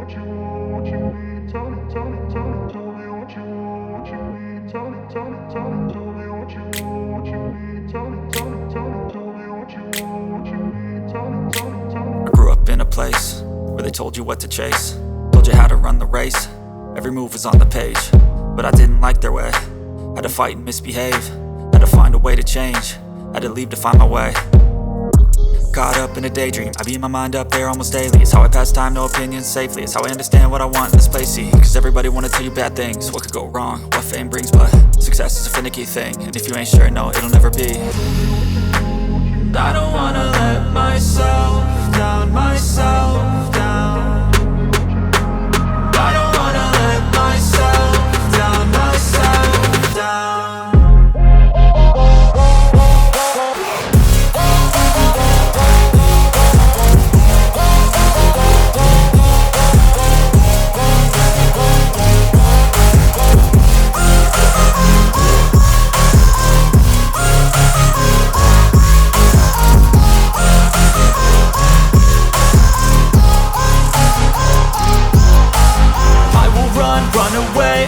I grew up in a place where they told you what to chase, told you how to run the race. Every move was on the page, but I didn't like their way. Had to fight and misbehave, had to find a way to change, had to leave to find my way. Caught up in a daydream, I beat my mind up there almost daily. It's how I pass time, no opinions safely. It's how I understand what I want in this place, see. Cause everybody wanna tell you bad things, what could go wrong, what fame brings. But success is a finicky thing, and if you ain't sure, no, it'll never be. I don't wanna let myself down, myself down. I don't wanna let myself down, myself down.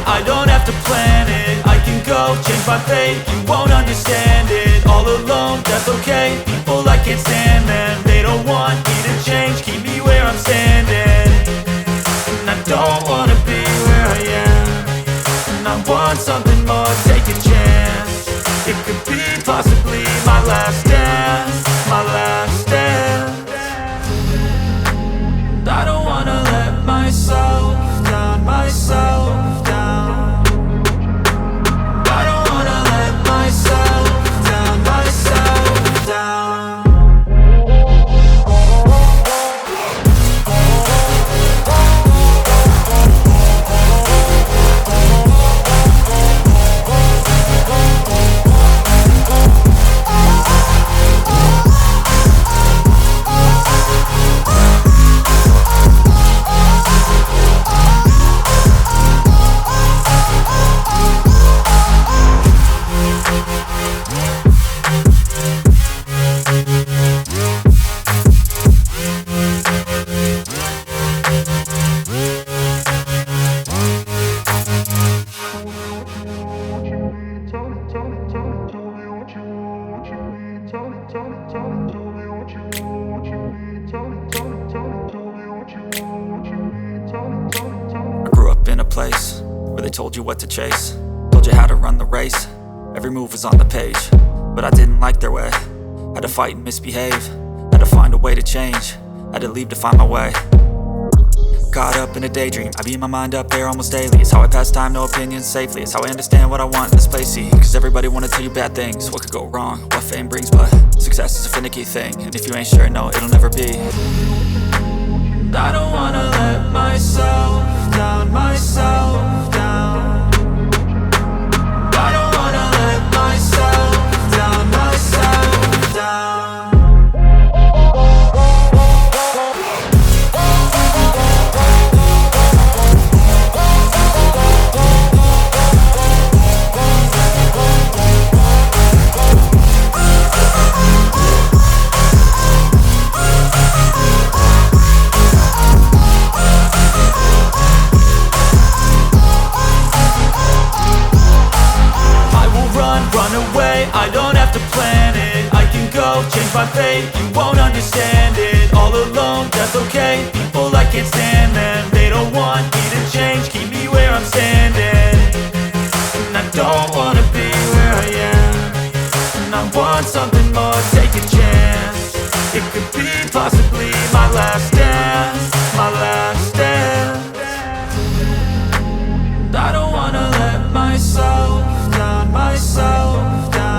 I don't have to plan it, I can go change my fate. You won't understand it, all alone, that's okay. People I can't stand them, they don't want me to change. Keep me where I'm standing, and I don't wanna be where I am. And I want something more, take a chance. It could be possibly my last dance, my last dance. I don't wanna let myself down, myself down. Place where they told you what to chase, told you how to run the race. Every move was on the page, but I didn't like their way. Had to fight and misbehave, had to find a way to change, had to leave to find my way. Caught up in a daydream, I beat my mind up there almost daily. It's how I pass time, no opinions safely. It's how I understand what I want in this place, see. Cause everybody wanna tell you bad things, what could go wrong, what fame brings. But success is a finicky thing, and if you ain't sure, no, it'll never be. I don't wanna let myself down, myself down. I don't wanna let myself down, myself down. I don't have to plan it, I can go change my fate. You won't understand it, all alone, that's okay. People I can't stand them, they don't want me to change. Keep me where I'm standing, and I don't wanna be where I am. And I want something more, take a chance. It could be possibly my last dance, my last dance. I don't wanna let myself down, myself down.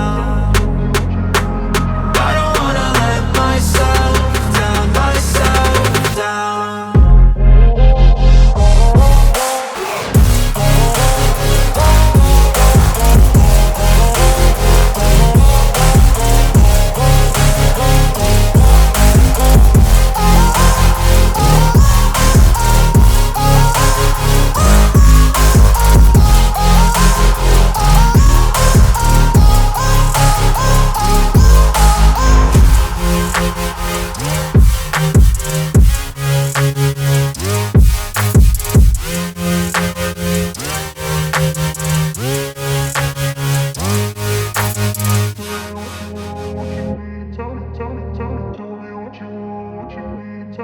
I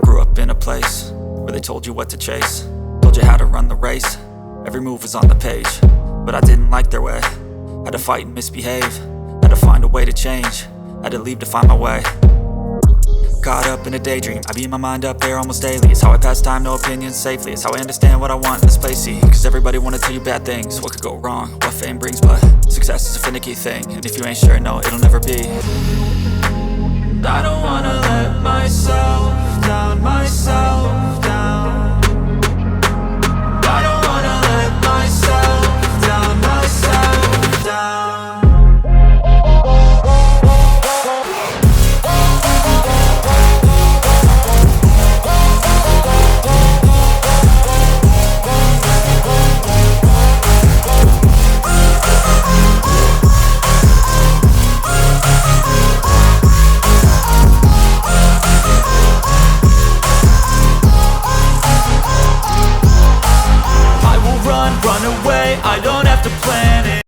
grew up in a place where they told you what to chase, told you how to run the race. Every move was on the page, but I didn't like their way. Had to fight and misbehave, had to find a way to change, had to leave to find my way. Caught up in a daydream, I beat my mind up there almost daily. It's how I pass time, no opinions safely. It's how I understand what I want in this place, see. Cause everybody wanna tell you bad things, what could go wrong, what fame brings. But success is a finicky thing, and if you ain't sure, no, it'll never be. And I don't wanna let myself down, myself